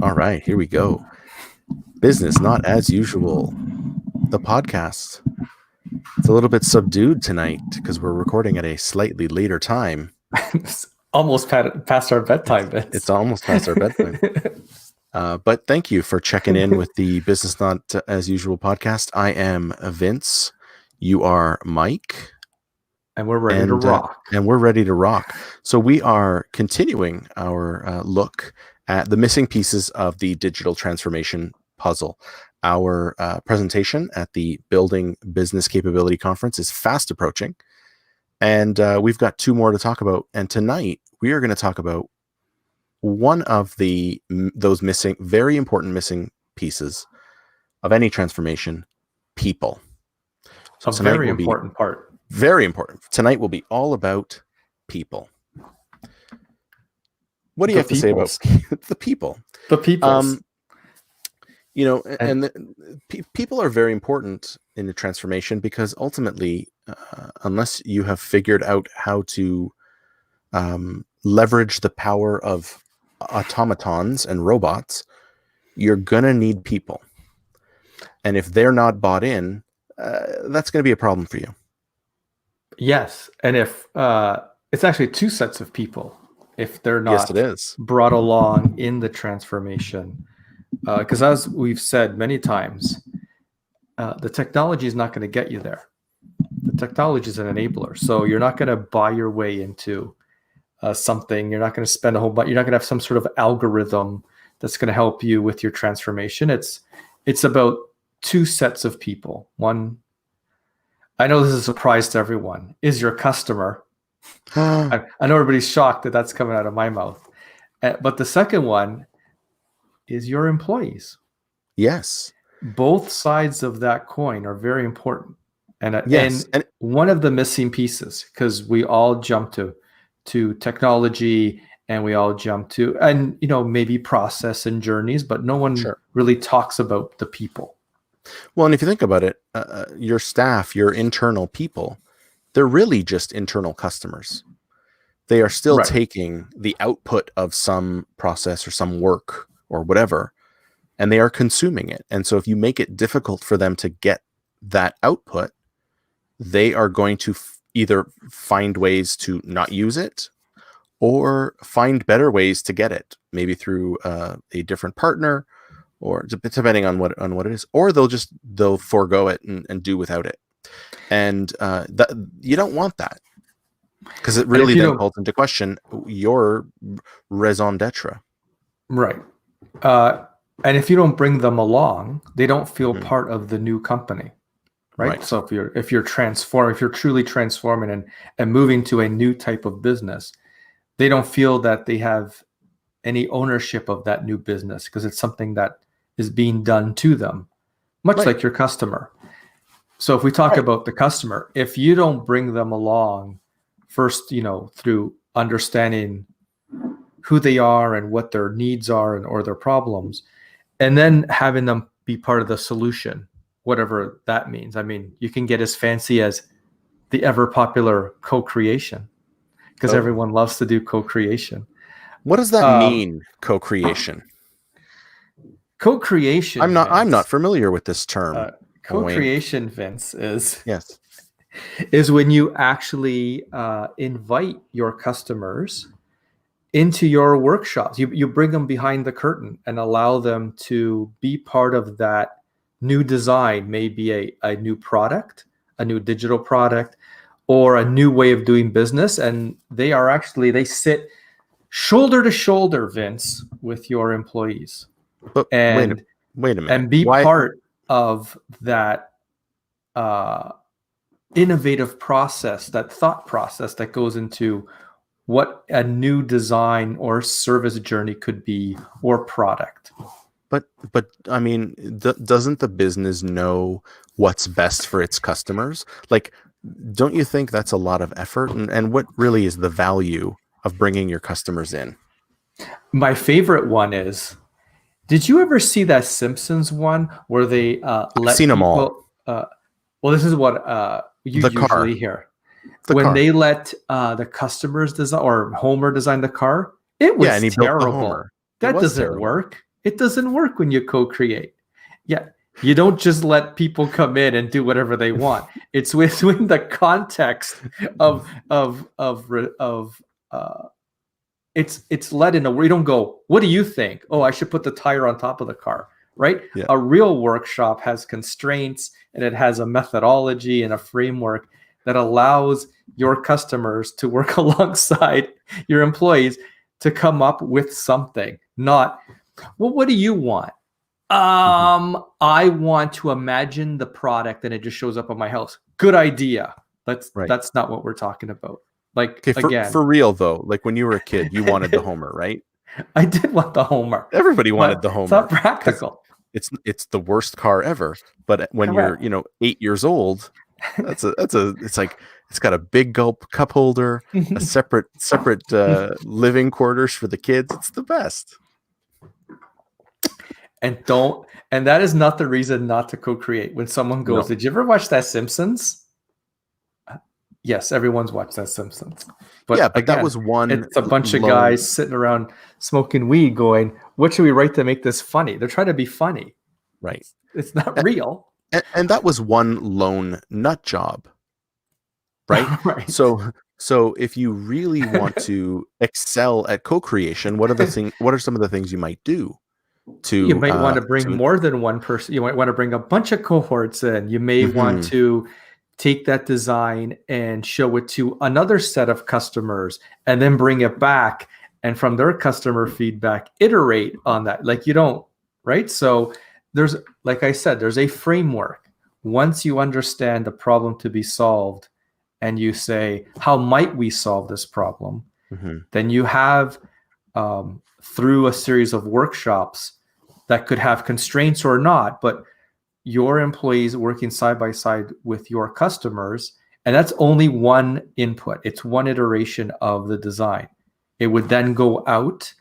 All right, here we go. Business not as usual. The podcast. It's a little bit subdued tonight because we're recording at a slightly later time. It's almost past our bedtime, Vince. It's almost past our bedtime. But thank you for checking in with the Business Not as Usual podcast. I am Vince. You are Mike. And we're ready to rock. And we're ready to rock. So we are continuing our look at the missing pieces of the digital transformation puzzle. Our presentation at the Building Business Capability Conference is fast approaching. And we've got two more to talk about. And tonight we are going to talk about one of those missing, very important missing pieces of any transformation: people. So a very important part. Very important. Tonight will be all about people. What do you have to say about the people? The people. People are very important in the transformation because ultimately, unless you have figured out how to leverage the power of automatons and robots, you're going to need people. And if they're not bought in, that's going to be a problem for you. Yes. And if it's actually two sets of people, if they're not yes, it is. brought along in the transformation, because as we've said many times, the technology is not going to get you there. The technology is an enabler. So you're not going to buy your way into something. You're not going to spend a whole bunch. You're not going to have some sort of algorithm that's going to help you with your transformation. It's about two sets of people. One, I know this is a surprise to everyone, is your customer. I know everybody's shocked that that's coming out of my mouth. But the second one is your employees. Yes. Both sides of that coin are very important. And one of the missing pieces, because we all jump to technology and we all jump to, and maybe process and journeys, but no one really talks about the people. Well, and if you think about it, your staff, your internal people, they're really just internal customers. They are still taking the output of some process or some work or whatever, and they are consuming it. And so if you make it difficult for them to get that output, they are going to either find ways to not use it or find better ways to get it, maybe through a different partner, or depending on what it is, or they'll forego it and do without it. And you don't want that, because it really then calls into question your raison d'etre. Right. And if you don't bring them along, they don't feel part of the new company. Right. So if you're truly transforming and moving to a new type of business, they don't feel that they have any ownership of that new business, because it's something that is being done to them, much like your customer. So if we talk about the customer, if you don't bring them along first, through understanding who they are and what their needs are or their problems, and then having them be part of the solution, whatever that means. I mean, you can get as fancy as the ever popular co-creation, because everyone loves to do co-creation. What does that mean, co-creation? Co-creation. I'm not familiar with this term. Co-creation, Vince, is is when you actually invite your customers into your workshops. You bring them behind the curtain and allow them to be part of that new design, maybe a new product, a new digital product, or a new way of doing business. And they sit shoulder to shoulder, Vince, with your employees. But wait a minute. And be part of that innovative process, that thought process that goes into what a new design or service journey could be, or product. But I mean, doesn't the business know what's best for its customers? Like, don't you think that's a lot of effort? And what really is the value of bringing your customers in? My favorite one is, did you ever see that Simpsons one where they I've seen them all. Well, this is what you usually hear. When they let the customers design, or Homer design the car, it was terrible. That doesn't work. It doesn't work when you co-create. Yeah, you don't just let people come in and do whatever they want. It's within the context of it's led in a way. You don't go, what do you think? Oh, I should put the tire on top of the car, right? Yeah. A real workshop has constraints, and it has a methodology and a framework that allows your customers to work alongside your employees to come up with something. Not, well, what do you want? I want to imagine the product and it just shows up on my house. Good idea. That's not what we're talking about. Like, again, for real though, like when you were a kid, you wanted the Homer, right? I did want the Homer. Everybody wanted the Homer. It's not practical. It's the worst car ever. But when you're 8 years old, it's like it's got a big gulp cup holder, a separate living quarters for the kids. It's the best. And that is not the reason not to co-create. When someone goes, did you ever watch that Simpsons? Yes, everyone's watched that Simpsons. But yeah, but again, that was one. It's a bunch of guys sitting around smoking weed going, what should we write to make this funny? They're trying to be funny. Right. It's not real. And that was one lone nut job. Right? Right. So if you really want to excel at co-creation, what are some of the things you might do? You might want to bring more than one person. You might want to bring a bunch of cohorts in. You may want to take that design and show it to another set of customers and then bring it back. And from their customer feedback, iterate on that. Like, you don't, right? So there's, like I said, there's a framework. Once you understand the problem to be solved and you say, how might we solve this problem? Then you have, through a series of workshops that could have constraints or not, but your employees working side by side with your customers, and that's only one input. It's one iteration of the design. It would then go out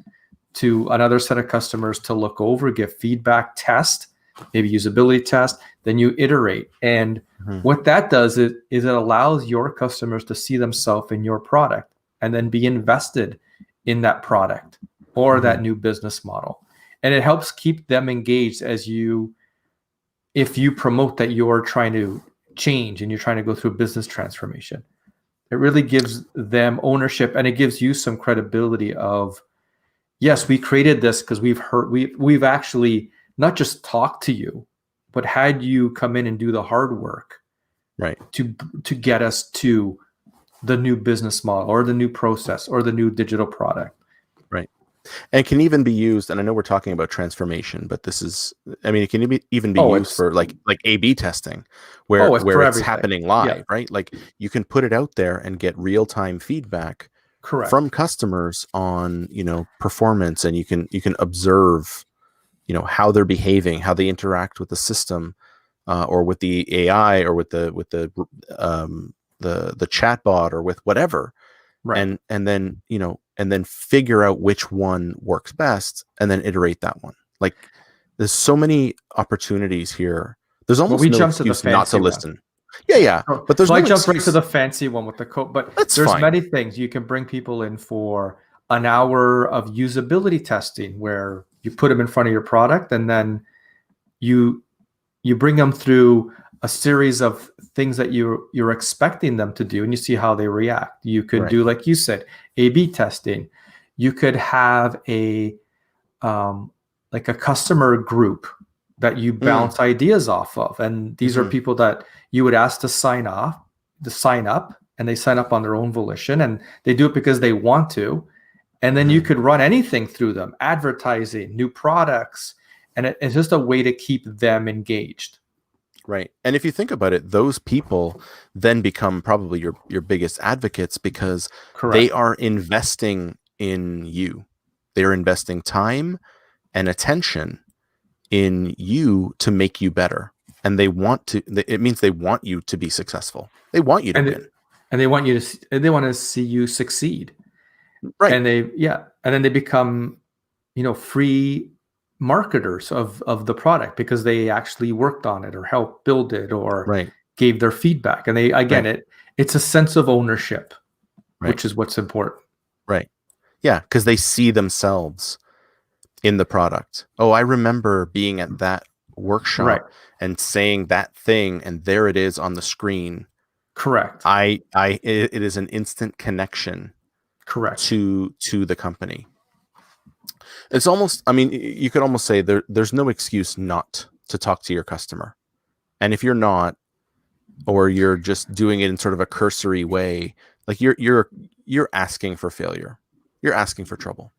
to another set of customers to look over, give feedback, test, maybe usability test, then you iterate. And what that does is it allows your customers to see themselves in your product and then be invested in that product or that new business model. And it helps keep them engaged if you promote that you're trying to change and you're trying to go through a business transformation. It really gives them ownership, and it gives you some credibility of, yes, we created this because we've actually not just talked to you, but had you come in and do the hard work, right, to get us to the new business model or the new process or the new digital product. Right. And it can even be used, and I know we're talking about transformation, but it can even be used for like A/B testing, where it's happening live, right? Like you can put it out there and get real-time feedback from customers on, performance, and you can observe, how they're behaving, how they interact with the system, or with the AI, or with the chatbot, or with whatever. Right. And then figure out which one works best and then iterate that one. Like, there's so many opportunities here. There's almost no excuse not to listen. Yeah. But there's I jumped right to the fancy one with the code, but there's many things. You can bring people in for an hour of usability testing where you put them in front of your product, and then you bring them through a series of things that you're expecting them to do, and you see how they react. You could do, like you said, A/B testing. You could have a customer group that you bounce ideas off of, and these are people that you would ask to sign up, and they sign up on their own volition, and they do it because they want to. And then you could run anything through them: advertising, new products, and it's just a way to keep them engaged. Right. And if you think about it, those people then become probably your biggest advocates, because they are investing in you. They are investing time and attention in you to make you better. And it means they want you to be successful. They want you to win. And they want to see you succeed. Right. And then they become, free marketers of the product because they actually worked on it or helped build it or gave their feedback. And it's a sense of ownership, which is what's important. Right. Yeah. Because they see themselves in the product. Oh, I remember being at that Right. workshop and saying that thing, and there it is on the screen. Correct. It is an instant connection Correct. to the company. It's almost, I mean, you could almost say there's no excuse not to talk to your customer. And if you're not, or you're just doing it in sort of a cursory way, like you're asking for failure. You're asking for trouble.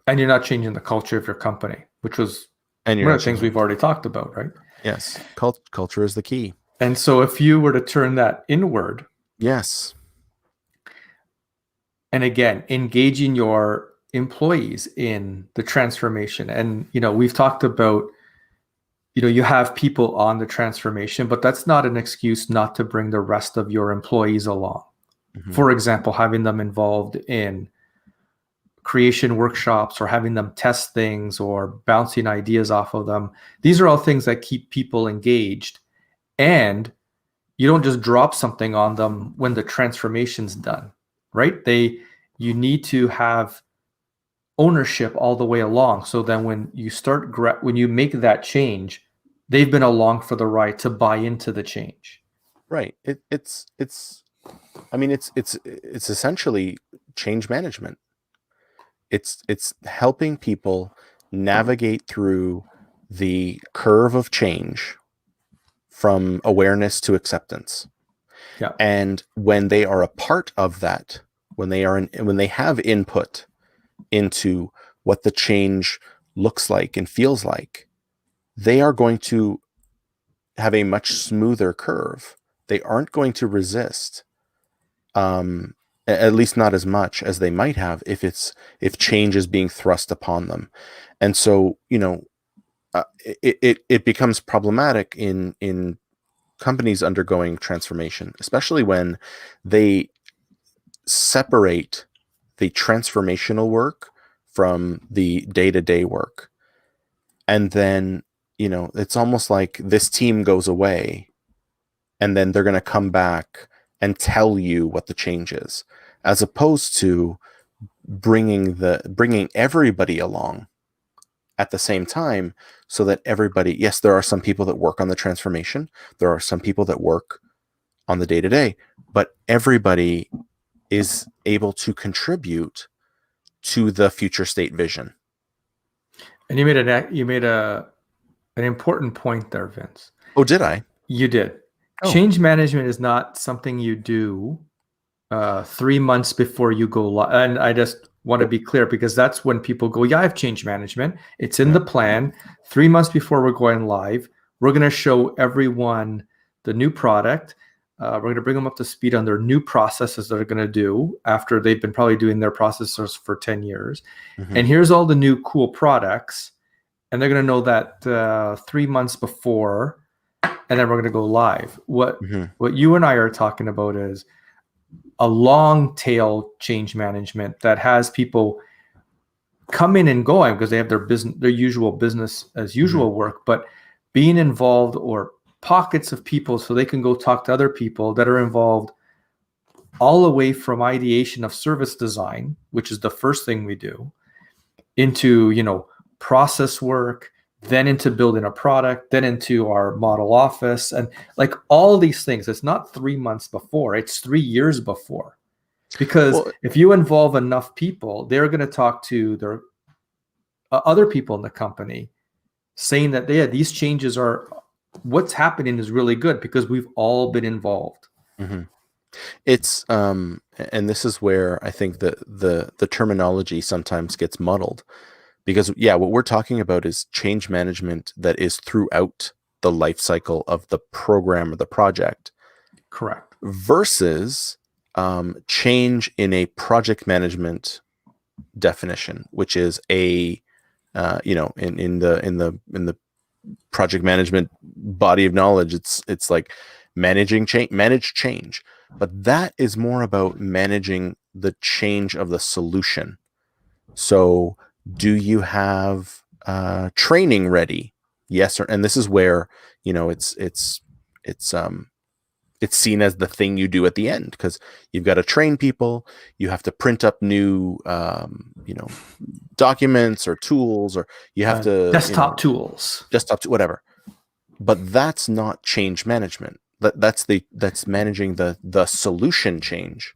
And you're not changing the culture of your company, which was And you're one not of the things changing. we've already talked about, right? Yes. Culture is the key. And so if you were to turn that inward, Yes. and again, engaging your employees in the transformation. And, we've talked about, you have people on the transformation, but that's not an excuse not to bring the rest of your employees along. Mm-hmm. For example, having them involved in creation workshops or having them test things or bouncing ideas off of them. These are all things that keep people engaged. And you don't just drop something on them when the transformation's done, right? You need to have ownership all the way along. So then when you make that change, they've been along for the ride to buy into the change. Right. It's essentially change management. It's helping people navigate through the curve of change from awareness to acceptance. Yeah. And when they are a part of that, when they have input into what the change looks like and feels like, they are going to have a much smoother curve. They aren't going to resist, at least not as much as they might have if change is being thrust upon them. And so, it becomes problematic in companies undergoing transformation, especially when they separate the transformational work from the day-to-day work. And then, it's almost like this team goes away and then they're going to come back and tell you what the change is, as opposed to bringing everybody along at the same time, so that everybody, yes, there are some people that work on the transformation, there are some people that work on the day-to-day, but everybody is able to contribute to the future state vision. And you made an important point there, Vince. Oh, did I? You did. Oh. Change management is not something you do 3 months before you go live. And I just want to be clear, because that's when people go, yeah, I have change management. It's in the plan. 3 months before we're going live, we're going to show everyone the new product. We're going to bring them up to speed on their new processes that they're going to do after they've been probably doing their processes for 10 years. Mm-hmm. And here's all the new cool products. And they're going to know that 3 months before, and then we're going to go live. What you and I are talking about is a long tail change management that has people coming and going because they have their usual business as usual work, but being involved, or pockets of people so they can go talk to other people that are involved all the way from ideation of service design, which is the first thing we do, into, process work, then into building a product, then into our model office, and like all these things. It's not 3 months before, it's 3 years before. Because if you involve enough people, they're going to talk to their other people in the company saying that these changes are, what's happening is really good because we've all been involved. Mm-hmm. It's and this is where I think the terminology sometimes gets muddled, because what we're talking about is change management that is throughout the life cycle of the program or the project. Correct. Versus change in a project management definition, which is in the project management body of knowledge, it's like manage change, but that is more about managing the change of the solution. So do you have training ready? Yes, and this is where it's It's seen as the thing you do at the end because you've got to train people. You have to print up new, documents or tools, or you have to desktop tools, whatever. But that's not change management. That's managing the solution change.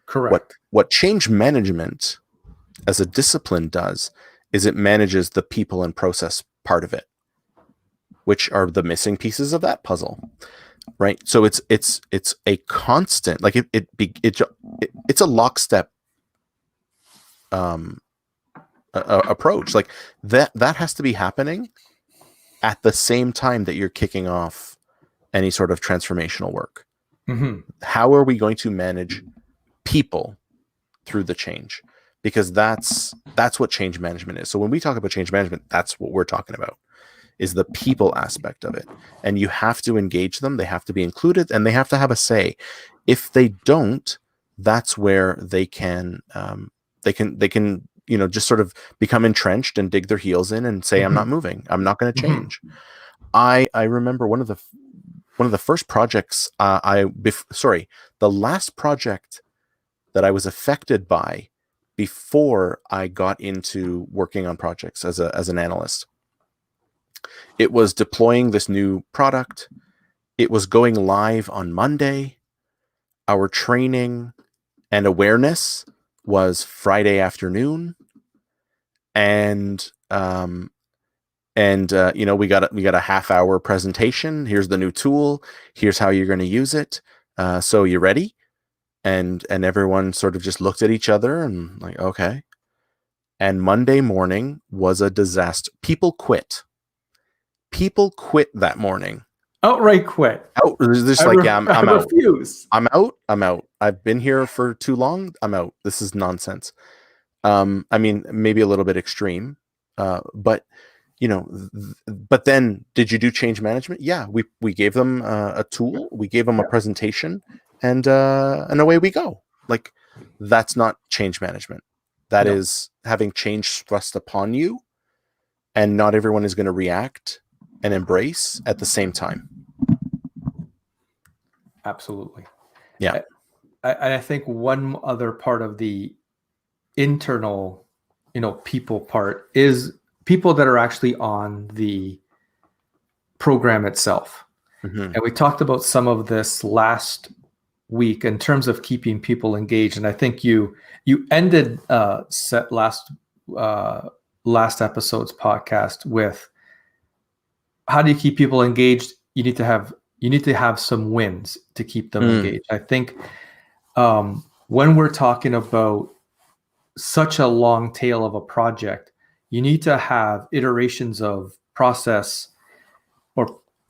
Correct. What change management as a discipline does is it manages the people and process part of it, which are the missing pieces of that puzzle. Right. So it's a constant, like it's a lockstep approach. Like that has to be happening at the same time that you're kicking off any sort of transformational work. Mm-hmm. How are we going to manage people through the change? Because that's what change management is. So when we talk about change management, that's what we're talking about, is the people aspect of it. And you have to engage them. They have to be included and they have to have a say. If they don't, that's where they can just sort of become entrenched and dig their heels in and say, I'm not moving. I'm not going to change. I remember one of the first projects the last project that I was affected by before I got into working on projects as an analyst. It was deploying this new product. It was going live on Monday. Our training and awareness was Friday afternoon. And we got a half-hour presentation. Here's the new tool. Here's how you're going to use it. So you ready? And everyone sort of just looked at each other and like, okay. And Monday morning was a disaster. People quit that morning. Outright quit. I'm out. Refuse. I'm out. I've been here for too long. I'm out. This is nonsense. Maybe a little bit extreme, but but then did you do change management? Yeah, we gave them a tool, we gave them a presentation, and away we go. Like, that's not change management. That is having change thrust upon you, and not everyone is going to react and embrace at the same time. Absolutely. Yeah. I think one other part of the internal, people part is people that are actually on the program itself. And we talked about some of this last week in terms of keeping people engaged. And I think you ended last episode's podcast with, how do you keep people engaged? You need to have some wins to keep them engaged. I think when we're talking about such a long tail of a project, you need to have iterations of process.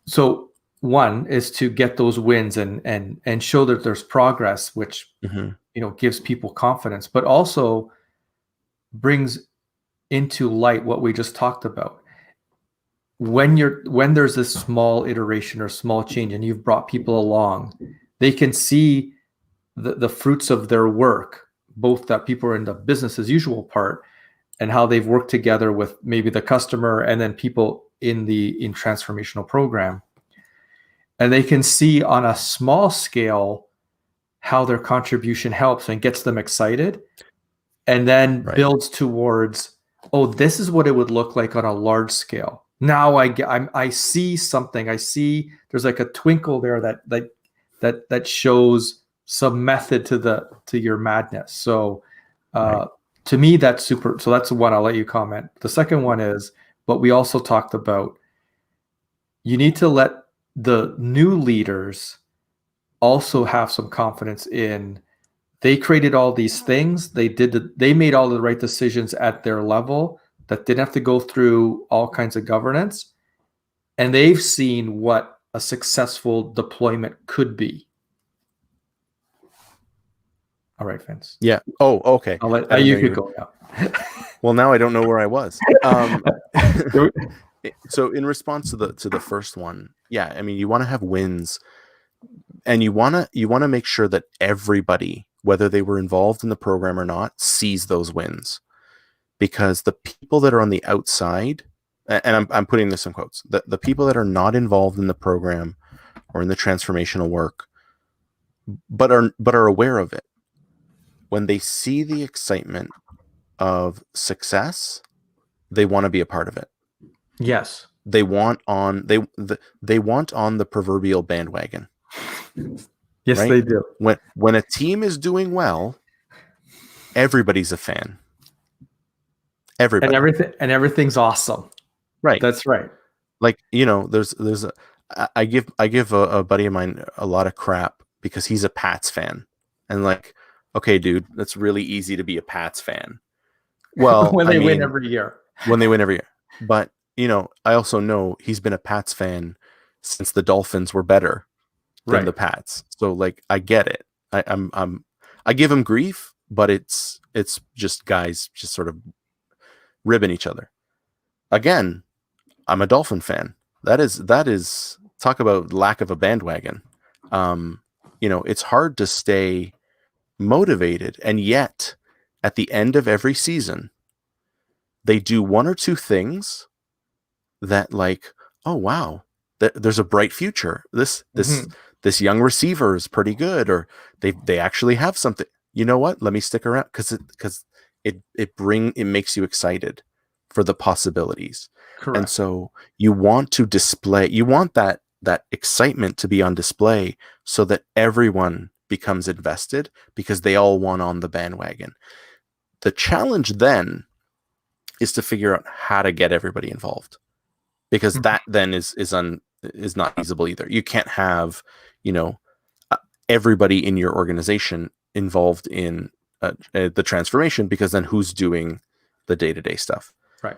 So one is to get those wins and show that there's progress, which gives people confidence, but also brings into light what we just talked about. When there's this small iteration or small change and you've brought people along, they can see the fruits of their work, both that people are in the business as usual part and how they've worked together with maybe the customer and then people in transformational program. And they can see on a small scale how their contribution helps and gets them excited, and then builds towards, oh, this is what it would look like on a large scale. Now I see something. I see there's like a twinkle there that shows some method to your madness. So to me, that's super. So that's one. I'll let you comment. The second one is, but we also talked about, you need to let the new leaders also have some confidence in, they created all these things. They made all the right decisions at their level that didn't have to go through all kinds of governance. And they've seen what a successful deployment could be. All right, Vince. Yeah. Oh, okay. I'll let you could go now. Well, now I don't know where I was. So in response to the first one, yeah, I mean, you want to have wins, and you want to make sure that everybody, whether they were involved in the program or not, sees those wins, because the people that are on the outside, and I'm putting this in quotes, the people that are not involved in the program or in the transformational work but are aware of it. When they see the excitement of success, they want to be a part of it. Yes. They want on they want on the proverbial bandwagon. Yes, right? they do. When a team is doing well, everybody's a fan. Everybody. And everything's awesome. Right. That's right. Like, there's I give a buddy of mine a lot of crap because he's a Pats fan. And like, okay, dude, that's really easy to be a Pats fan. Well, when they win every year. When they win every year. But, I also know he's been a Pats fan since the Dolphins were better than the Pats. So like, I get it. I give him grief, but it's just guys just sort of ribbing each other. Again, I'm a Dolphin fan. That is talk about lack of a bandwagon. It's hard to stay motivated, and yet at the end of every season, they do one or two things that like, oh wow, there's a bright future. This young receiver is pretty good, or they actually have something. You know what? Let me stick around because it makes you excited for the possibilities. Correct. And so you want that excitement to be on display so that everyone becomes invested because they all want on the bandwagon. The challenge then is to figure out how to get everybody involved, because that then is not feasible either. You can't have, everybody in your organization involved in the transformation, because then who's doing the day-to-day stuff? Right.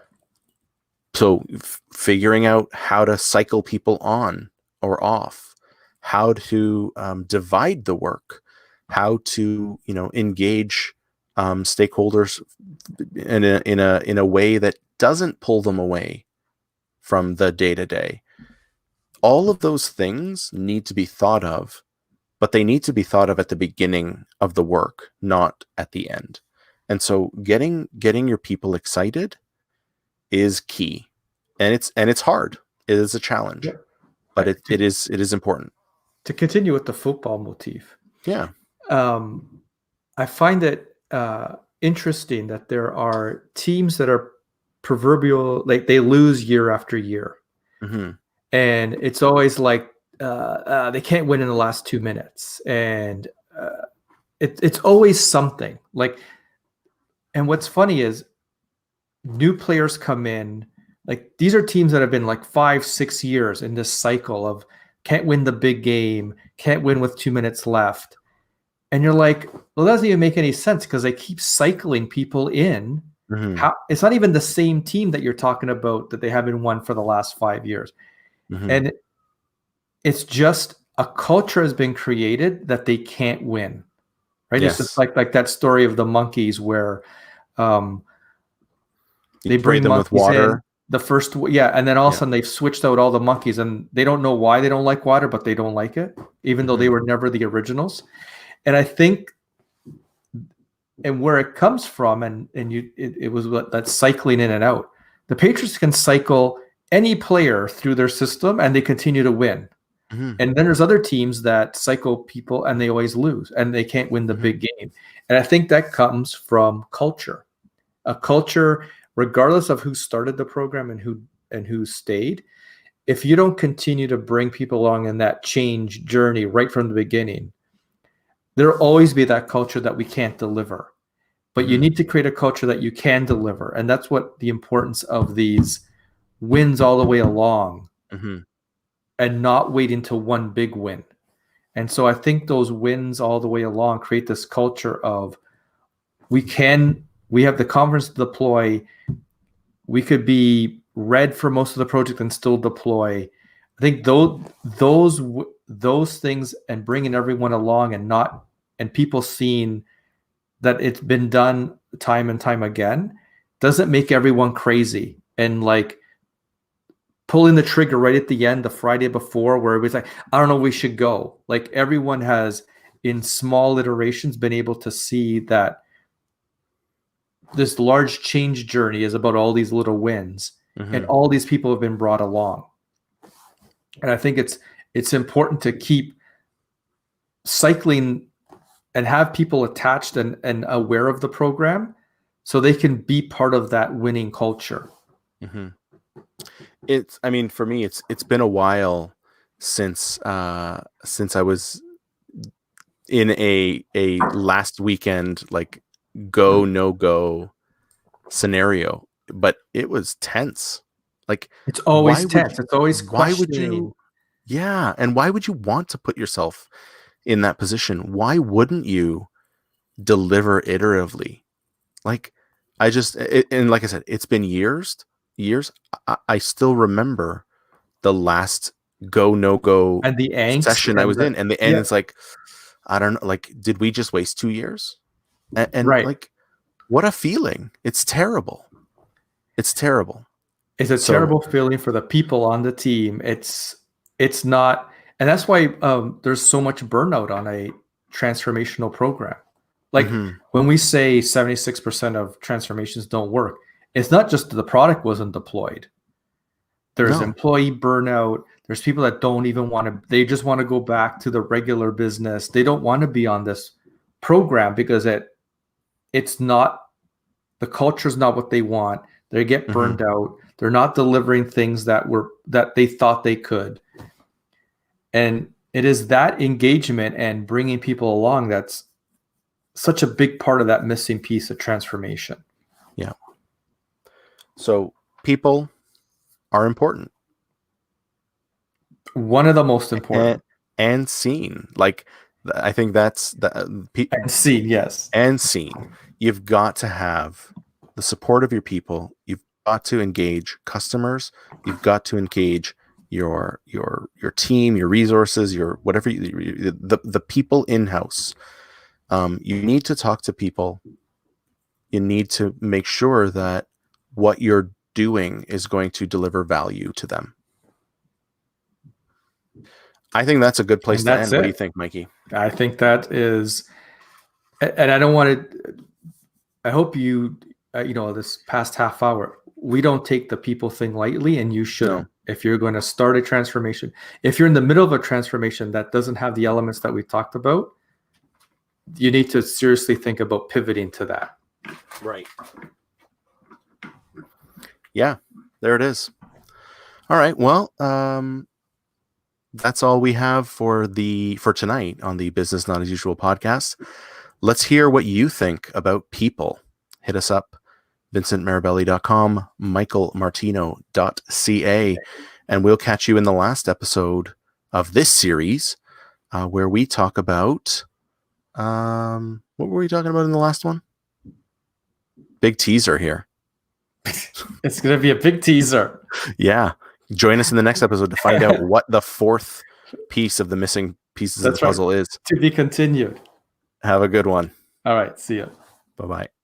So figuring out how to cycle people on or off, how to divide the work, how to engage stakeholders in a way that doesn't pull them away from the day-to-day. All of those things need to be thought of, but they need to be thought of at the beginning of the work, not at the end. And so getting your people excited is key, and it's hard. It is a challenge, but it is important. To continue with the football motif, I find it interesting that there are teams that are proverbial, like they lose year after year, and it's always like they can't win in the last 2 minutes, and it's always something like. And what's funny is new players come in. Like these are teams that have been like 5-6 years in this cycle of can't win the big game, can't win with 2 minutes left. And you're like, well, that doesn't even make any sense because they keep cycling people in. It's not even the same team that you're talking about that they haven't won for the last 5 years. And it's just a culture has been created that they can't win. Right. Yes. It's just like that story of the monkeys where they bring them with water. In, the first, and then all of a sudden they've switched out all the monkeys, and they don't know why they don't like water, but they don't like it, even though they were never the originals. And I think, and where it comes from, it was that cycling in and out. The Patriots can cycle any player through their system, and they continue to win. And then there's other teams that cycle people, and they always lose, and they can't win the big game. And I think that comes from culture, a culture. Regardless of who started the program and who stayed, if you don't continue to bring people along in that change journey right from the beginning, there'll always be that culture that we can't deliver. But you need to create a culture that you can deliver. And that's what the importance of these wins all the way along and not waiting to one big win. And so I think those wins all the way along create this culture of we have the confidence to deploy. We could be red for most of the project and still deploy. I think those things, and bringing everyone along and people seeing that it's been done time and time again doesn't make everyone crazy and like pulling the trigger right at the end the Friday before where everybody's like, I don't know, we should go. Like everyone has in small iterations been able to see that this large change journey is about all these little wins, and all these people have been brought along. And I think it's important to keep cycling and have people attached and aware of the program so they can be part of that winning culture. Mm-hmm. I mean, for me, it's been a while since I was in a last weekend, like go, no go scenario, but it was tense. Like, it's always tense. It's always why would questioning. you, yeah. And why would you want to put yourself in that position? Why wouldn't you deliver iteratively? Like, and like I said, it's been years. I still remember the last go, no go And the angst session I was in. And it's like, I don't know, like, did we just waste 2 years? And right. like, what a feeling. It's terrible. It's terrible. It's a terrible feeling for the people on the team. It's not, and that's why there's so much burnout on a transformational program. Like when we say 76% of transformations don't work, it's not just the product wasn't deployed. There's employee burnout. There's people that don't even want to, they just want to go back to the regular business. They don't want to be on this program because it's not, the culture's not what they want. They get burned out. They're not delivering things that they thought they could. And it is that engagement and bringing people along that's such a big part of that missing piece of transformation. Yeah. So people are important. One of the most important. And seen. Like, I think that's and seen, yes. And seen. You've got to have the support of your people. You've got to engage customers. You've got to engage your team, your resources, your whatever, the people in-house. You need to talk to people. You need to make sure that what you're doing is going to deliver value to them. I think that's a good place to end. What do you think, Mikey? I think that is, and I don't want to, I hope you, this past half hour, we don't take the people thing lightly, and you shouldn't. No. If you're going to start a transformation, if you're in the middle of a transformation that doesn't have the elements that we talked about, you need to seriously think about pivoting to that. Right. Yeah, there it is. All right. Well, that's all we have for tonight on the Business Not As Usual podcast. Let's hear what you think about people. Hit us up, vincentmarabelli.com, michaelmartino.ca, and we'll catch you in the last episode of this series, where we talk about, what were we talking about in the last one? Big teaser here. It's going to be a big teaser. Yeah. Join us in the next episode to find out what the fourth piece of the missing pieces of the puzzle is. To be continued. Have a good one. All right. See you. Bye-bye.